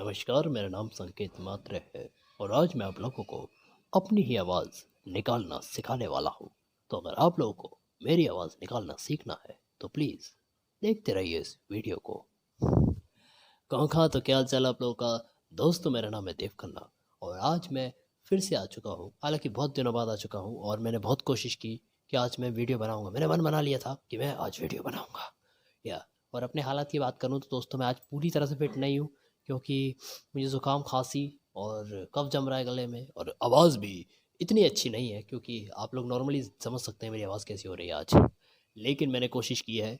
नमस्कार, मेरा नाम संकेत मात्रे है और आज मैं आप लोगों को अपनी ही आवाज़ निकालना सिखाने वाला हूँ। तो अगर आप लोगों को मेरी आवाज़ निकालना सीखना है तो प्लीज़ देखते रहिए इस वीडियो को। कहाँ कहाँ तो क्या हाल चाल आप लोगों का। दोस्तों, मेरा नाम है देव खन्ना और आज मैं फिर से आ चुका हूँ। हालांकि बहुत दिनों बाद आ चुका हूँ और मैंने बहुत कोशिश की कि आज मैं वीडियो बनाऊँगा। मैंने मन बना लिया था कि मैं आज वीडियो बनाऊँगा या और अपने हालात की बात करूँ तो दोस्तों मैं आज पूरी तरह से फिट नहीं हूँ, क्योंकि मुझे ज़ुकाम, खांसी और कफ जम रहा है गले में और आवाज़ भी इतनी अच्छी नहीं है, क्योंकि आप लोग नॉर्मली समझ सकते हैं मेरी आवाज़ कैसी हो रही है आज। लेकिन मैंने कोशिश की है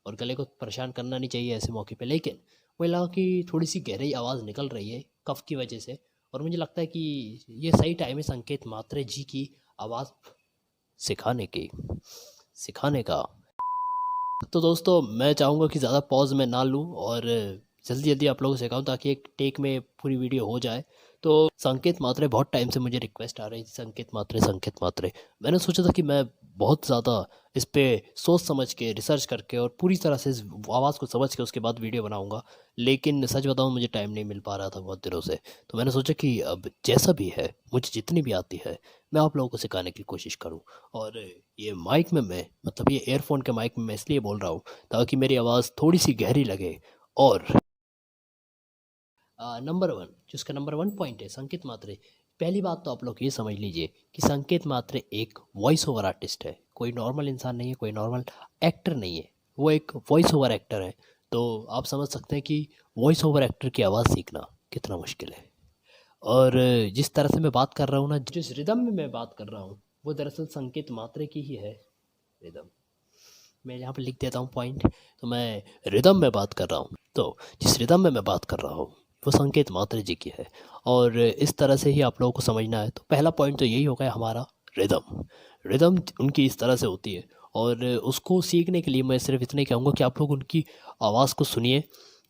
और गले को परेशान करना नहीं चाहिए ऐसे मौके पे, लेकिन मुझे लगा कि थोड़ी सी गहरी आवाज़ निकल रही है कफ की वजह से और मुझे लगता है कि ये सही टाइम है संकेत मात्रे जी की आवाज़ सिखाने का। तो दोस्तों, मैं चाहूँगा कि ज़्यादा पॉज़ मैं ना लूँ और जल्दी जल्दी आप लोगों को सिखाऊँ ताकि एक टेक में पूरी वीडियो हो जाए। तो संकेत मात्रे, बहुत टाइम से मुझे रिक्वेस्ट आ रही थी संकेत मात्रे। मैंने सोचा था कि मैं बहुत ज़्यादा इस पे सोच समझ के, रिसर्च करके और पूरी तरह से इस आवाज़ को समझ के उसके बाद वीडियो बनाऊँगा। लेकिन सच बताऊँ, मुझे टाइम नहीं मिल पा रहा था बहुत दिनों से। तो मैंने सोचा कि अब जैसा भी है, मुझे जितनी भी आती है, मैं आप लोगों को सिखाने की कोशिश करूँ। और ये माइक में मैं मतलब ये एयरफ़ोन के माइक में मैं इसलिए बोल रहा हूँ ताकि मेरी आवाज़ थोड़ी-सी गहरी लगे। और नंबर 1, जो इसका नंबर 1 पॉइंट है संकेत मात्रे। पहली बात तो आप लोग ये समझ लीजिए कि संकेत मात्रे एक वॉइस ओवर आर्टिस्ट है। कोई नॉर्मल इंसान नहीं है, कोई नॉर्मल एक्टर नहीं है। वो एक वॉइस ओवर एक्टर है। तो आप समझ सकते हैं कि वॉइस ओवर एक्टर की आवाज़ सीखना कितना मुश्किल है। और जिस तरह से मैं बात कर रहा हूँ ना, जिस रिदम में मैं बात कर रहा हूँ, वो दरअसल संकेत मात्रे की ही है रिदम। मैं यहाँ पे लिख देता हूँ पॉइंट। तो मैं रिदम में बात कर रहा हूँ, तो जिस रिदम में मैं बात कर रहा हूँ वो संकेत मात्रे जी की है। और इस तरह से ही आप लोगों को समझना है। तो पहला पॉइंट तो यही हो गया हमारा, रिदम। रिदम उनकी इस तरह से होती है और उसको सीखने के लिए मैं सिर्फ इतना ही कहूँगा कि आप लोग उनकी आवाज़ को सुनिए।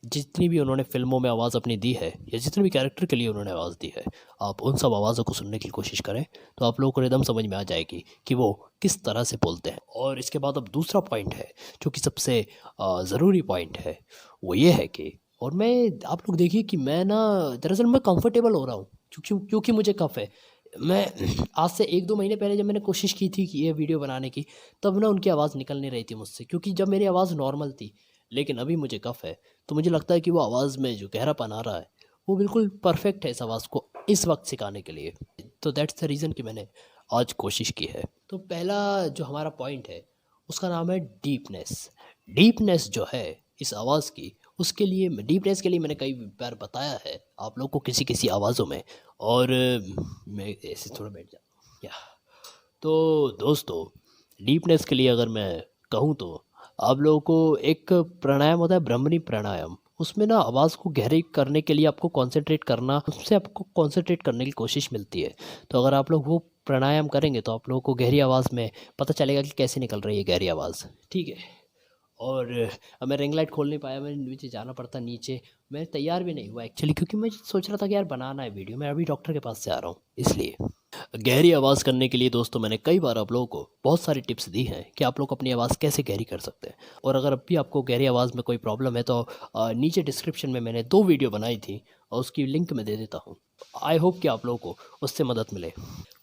जितनी भी उन्होंने फ़िल्मों में आवाज़ अपनी दी है या जितने भी कैरेक्टर के लिए उन्होंने आवाज़ दी है, आप उन सब आवाज़ों को सुनने की कोशिश करें। तो आप लोगों को रिदम समझ में आ जाएगी कि वो किस तरह से बोलते हैं। और इसके बाद अब दूसरा पॉइंट है जो कि सबसे ज़रूरी पॉइंट है, वो ये है कि और मैं आप लोग देखिए कि मैं ना दरअसल मैं कंफर्टेबल हो रहा हूँ क्योंकि मुझे कफ़ है। मैं आज से 1-2 महीने पहले जब मैंने कोशिश की थी कि ये वीडियो बनाने की, तब ना उनकी आवाज़ निकल नहीं रही थी मुझसे, क्योंकि जब मेरी आवाज़ नॉर्मल थी। लेकिन अभी मुझे कफ़ है, तो मुझे लगता है कि वो आवाज़ में जो गहरापन आ रहा है, वो बिल्कुल परफ़ेक्ट है इस आवाज़ को इस वक़्त सिखाने के लिए। तो दैट्स द रीज़न कि मैंने आज कोशिश की है। तो पहला जो हमारा पॉइंट है, उसका नाम है डीपनेस। डीपनेस जो है इस आवाज़ की, उसके लिए डीपनेस के लिए मैंने कई बार बताया है आप लोग को किसी-किसी आवाज़ों में। और मैं ऐसे थोड़ा बैठ जाता हूँ या तो दोस्तों, डीपनेस के लिए अगर मैं कहूँ तो आप लोगों को एक प्राणायाम होता है, ब्रह्मणी प्राणायाम। उसमें ना आवाज़ को गहरी करने के लिए आपको कॉन्सन्ट्रेट करना, उससे आपको कॉन्सन्ट्रेट करने की कोशिश मिलती है। तो अगर आप लोग वो प्राणायाम करेंगे तो आप लोगों को गहरी आवाज़ में पता चलेगा कि कैसे निकल रही है गहरी आवाज़। ठीक है? और अब मैं रिंग लाइट खोल नहीं पाया, मैं नीचे जाना पड़ता नीचे। मैं तैयार भी नहीं हुआ एक्चुअली, क्योंकि मैं सोच रहा था कि यार बनाना है वीडियो। मैं अभी डॉक्टर के पास से आ रहा हूँ इसलिए। गहरी आवाज़ करने के लिए दोस्तों मैंने कई बार आप लोगों को बहुत सारी टिप्स दी हैं कि आप लोग अपनी आवाज़ कैसे गहरी कर सकते हैं। और अगर अब भी आपको गहरी आवाज़ में कोई प्रॉब्लम है तो नीचे डिस्क्रिप्शन में मैंने 2 वीडियो बनाई थी और उसकी लिंक मैं दे देता हूँ। आई होप कि आप लोगों को उससे मदद मिले,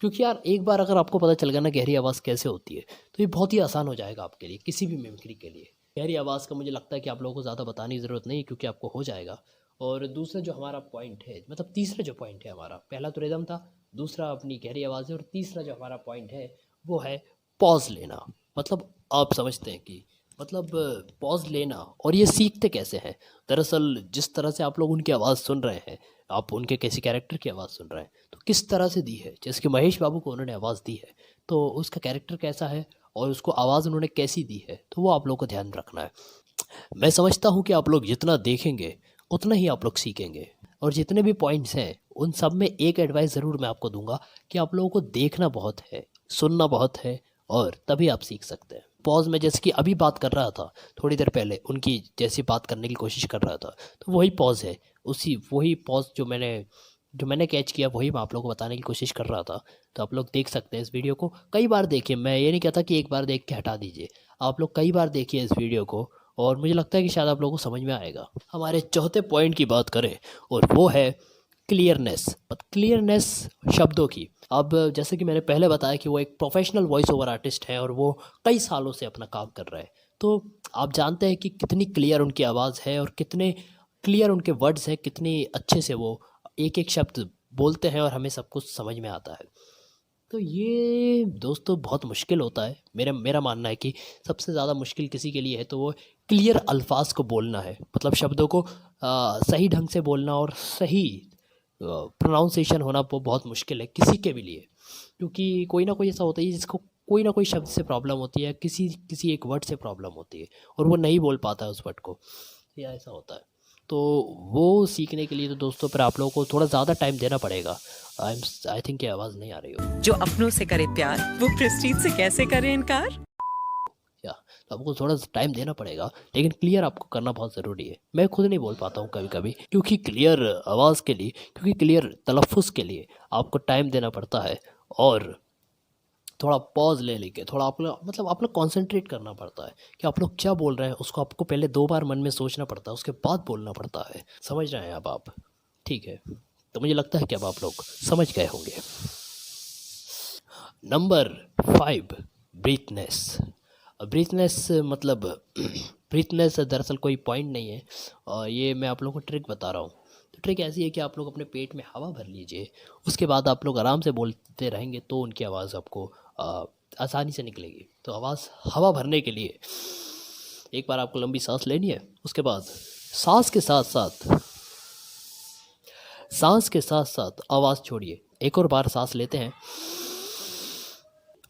क्योंकि यार एक बार अगर आपको पता चल गया ना गहरी आवाज़ कैसे होती है, तो ये बहुत ही आसान हो जाएगा आपके लिए, किसी भी मिमिक्री के लिए। गहरी आवाज़ का मुझे लगता है कि आप लोगों को ज़्यादा बताने की ज़रूरत नहीं है, क्योंकि आपको हो जाएगा। और दूसरा जो हमारा पॉइंट है, मतलब तीसरा जो पॉइंट है हमारा, पहला तो रिदम था, दूसरा अपनी गहरी आवाज़ है और तीसरा जो हमारा पॉइंट है वो है पॉज़ लेना। मतलब आप समझते हैं कि मतलब पॉज़ लेना। और ये सीखते कैसे हैं? दरअसल जिस तरह से आप लोग उनकी आवाज़ सुन रहे हैं, आप उनके किसी कैरेक्टर की आवाज़ सुन रहे हैं, तो किस तरह से दी है। जैसे कि महेश बाबू को उन्होंने आवाज़ दी है, तो उसका कैरेक्टर कैसा है और उसको आवाज़ उन्होंने कैसी दी है, तो वो आप लोगों को ध्यान रखना है। मैं समझता हूँ कि आप लोग जितना देखेंगे, उतना ही आप लोग सीखेंगे। और जितने भी पॉइंट्स हैं, उन सब में एक एडवाइस ज़रूर मैं आपको दूँगा कि आप लोगों को देखना बहुत है, सुनना बहुत है और तभी आप सीख सकते हैं। पॉज़ में जैसे कि अभी बात कर रहा था, थोड़ी देर पहले उनकी जैसी बात करने की कोशिश कर रहा था, तो वही पॉज़ है। वही पॉज़ जो मैंने कैच किया, वही मैं आप लोगों को बताने की कोशिश कर रहा था। तो आप लोग देख सकते हैं इस वीडियो को, कई बार देखिए। मैं ये नहीं कहता कि एक बार देख के हटा दीजिए। आप लोग कई बार देखिए इस वीडियो को और मुझे लगता है कि शायद आप लोगों को समझ में आएगा। हमारे चौथे पॉइंट की बात करें और वो है क्लियरनेस। क्लियरनेस शब्दों की। अब जैसे कि मैंने पहले बताया कि वो एक प्रोफेशनल वॉइस ओवर आर्टिस्ट है और वो कई सालों से अपना काम कर रहा है, तो आप जानते हैं कि कितनी क्लियर उनकी आवाज़ है और कितने क्लियर उनके वर्ड्स हैं, कितनी अच्छे से वो एक एक शब्द बोलते हैं और हमें सब कुछ समझ में आता है। तो ये दोस्तों बहुत मुश्किल होता है। मेरा मेरा मानना है कि सबसे ज़्यादा मुश्किल किसी के लिए है तो वो क्लियर अल्फाज को बोलना है, मतलब शब्दों को सही ढंग से बोलना और सही प्रोनाउंसिएशन होना वो बहुत मुश्किल है किसी के भी लिए, क्योंकि कोई ना कोई ऐसा होता है जिसको कोई ना कोई शब्द से प्रॉब्लम होती है, किसी किसी एक वर्ड से प्रॉब्लम होती है और वो नहीं बोल पाता है उस वर्ड को, या ऐसा होता है। तो वो सीखने के लिए तो दोस्तों पर आप लोगों को थोड़ा ज़्यादा टाइम देना पड़ेगा। आई थिंक ये आवाज़ नहीं आ रही हो। जो अपनों से करे प्यार वो प्रेस्टीज से कैसे करे इनकार। या तो आपको थोड़ा सा टाइम देना पड़ेगा, लेकिन क्लियर आपको करना बहुत ज़रूरी है। मैं खुद नहीं बोल पाता हूँ कभी कभी, क्योंकि क्लियर आवाज़ के लिए, क्योंकि क्लियर तलफ़ुज़ के लिए आपको टाइम देना पड़ता है और थोड़ा पॉज ले लेके थोड़ा आप लोग मतलब आप लोग कॉन्सेंट्रेट करना पड़ता है कि आप लोग क्या बोल रहे हैं। उसको आपको पहले 2 बार मन में सोचना पड़ता है, उसके बाद बोलना पड़ता है। समझ रहे हैं अब आप? ठीक है, तो मुझे लगता है कि अब आप लोग समझ गए होंगे। नंबर 5, ब्रीथनेस। ब्रीथनेस मतलब ब्रीथनेस दरअसल कोई पॉइंट नहीं है, और ये मैं आप लोगों को ट्रिक बता रहा हूँ। तो ट्रिक ऐसी है कि आप लोग अपने पेट में हवा भर लीजिए, उसके बाद आप लोग आराम से बोलते रहेंगे तो उनकी आवाज़ आपको आसानी से निकलेगी। तो आवाज़ हवा भरने के लिए एक बार आपको लंबी सांस लेनी है, उसके बाद सांस के साथ साथ आवाज़ छोड़िए। एक और बार सांस लेते हैं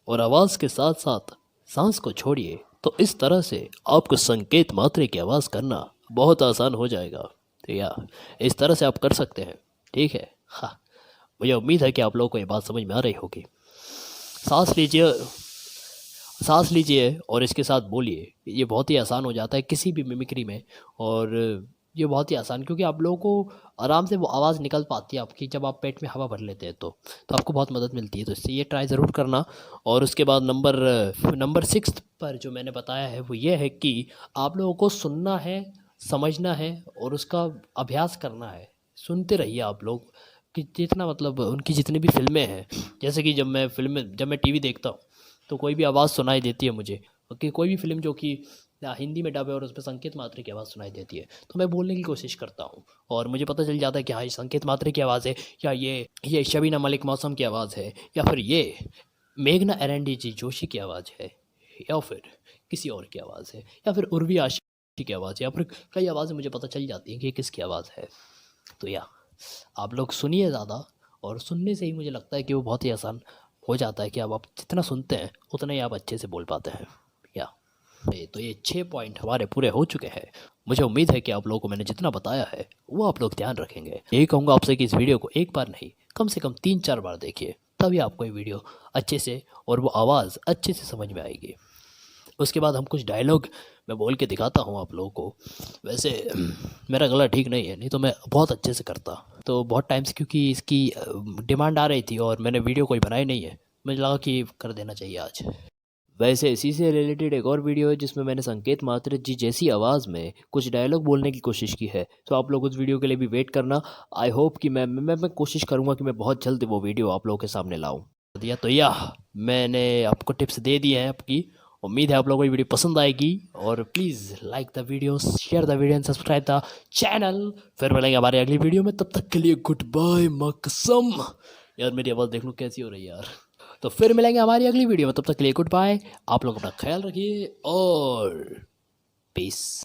और आवाज़ के साथ साथ सांस को छोड़िए। तो इस तरह से आपको संकेत मात्रे की आवाज़ करना बहुत आसान हो जाएगा। तो या इस तरह से आप कर सकते हैं, ठीक है। हाँ, मुझे उम्मीद है कि आप लोगों को ये बात समझ में आ रही होगी। सांस लीजिए और इसके साथ बोलिए। ये बहुत ही आसान हो जाता है किसी भी मिमिक्री में, और ये बहुत ही आसान, क्योंकि आप लोगों को आराम से वो आवाज़ निकल पाती है आपकी जब आप पेट में हवा भर लेते हैं, तो आपको बहुत मदद मिलती है। तो इससे ये ट्राई ज़रूर करना। और उसके बाद नंबर 6 पर जो मैंने बताया है वो ये है कि आप लोगों को सुनना है, समझना है और उसका अभ्यास करना है। सुनते रहिए आप लोग कि जितना मतलब उनकी जितनी भी फ़िल्में हैं, जैसे कि जब मैं टीवी देखता हूँ तो कोई भी आवाज़ सुनाई देती है मुझे, कि कोई भी फ़िल्म जो कि हिंदी में डब है और उसमें संकेत मात्रे की आवाज़ सुनाई देती है, तो मैं बोलने की कोशिश करता हूँ और मुझे पता चल जाता है कि हाँ, ये संकेत मात्रे की आवाज़ है, या ये शबीना मलिक मौसम की आवाज़ है, या फिर ये मेघना एरंडी जी जोशी की आवाज़ है, या फिर किसी और की आवाज़ है, या फिर उर्वी आशिकी की आवाज़ है, या फिर कई आवाज़ें मुझे पता चल जाती हैं कि ये किसकी आवाज़ है। तो या आप लोग सुनिए ज़्यादा, और सुनने से ही मुझे लगता है कि वो बहुत ही आसान हो जाता है कि अब आप जितना सुनते हैं उतना ही आप अच्छे से बोल पाते हैं। या तो ये 6 पॉइंट हमारे पूरे हो चुके हैं। मुझे उम्मीद है कि आप लोगों को मैंने जितना बताया है वो आप लोग ध्यान रखेंगे। यही कहूँगा आपसे कि इस वीडियो को एक बार नहीं, कम से कम 3-4 बार देखिए, तभी आपको ये वीडियो अच्छे से और वो आवाज़ अच्छे से समझ में आएगी। उसके बाद हम कुछ डायलॉग मैं बोल के दिखाता हूँ आप लोगों को। वैसे मेरा गला ठीक नहीं है, नहीं तो मैं बहुत अच्छे से करता। तो बहुत टाइम से क्योंकि इसकी डिमांड आ रही थी और मैंने वीडियो कोई बनाई नहीं है, मुझे लगा कि कर देना चाहिए आज। वैसे इसी से रिलेटेड एक और वीडियो है जिसमें मैंने संकेत मात्रे जी जैसी आवाज़ में कुछ डायलॉग बोलने की कोशिश की है, तो आप लोग उस वीडियो के लिए भी वेट करना। आई होप कि मैं कोशिश करूँगा कि मैं बहुत जल्द वो वीडियो आप लोगों के सामने लाऊँ। दिया तो मैंने आपको टिप्स दे दिए हैं आपकी। उम्मीद है आप लोगों को ये वीडियो पसंद आएगी, और please like the video, share the video and subscribe the channel. फिर मिलेंगे हमारे अगली वीडियो में, तब तक के लिए गुड बाय। माँ कसम यार, मेरी आवाज़ देख लो कैसी हो रही है यार। तो फिर मिलेंगे हमारी अगली वीडियो में, तब तक के लिए गुड बाय। आप लोग अपना ख्याल रखिए और पीस।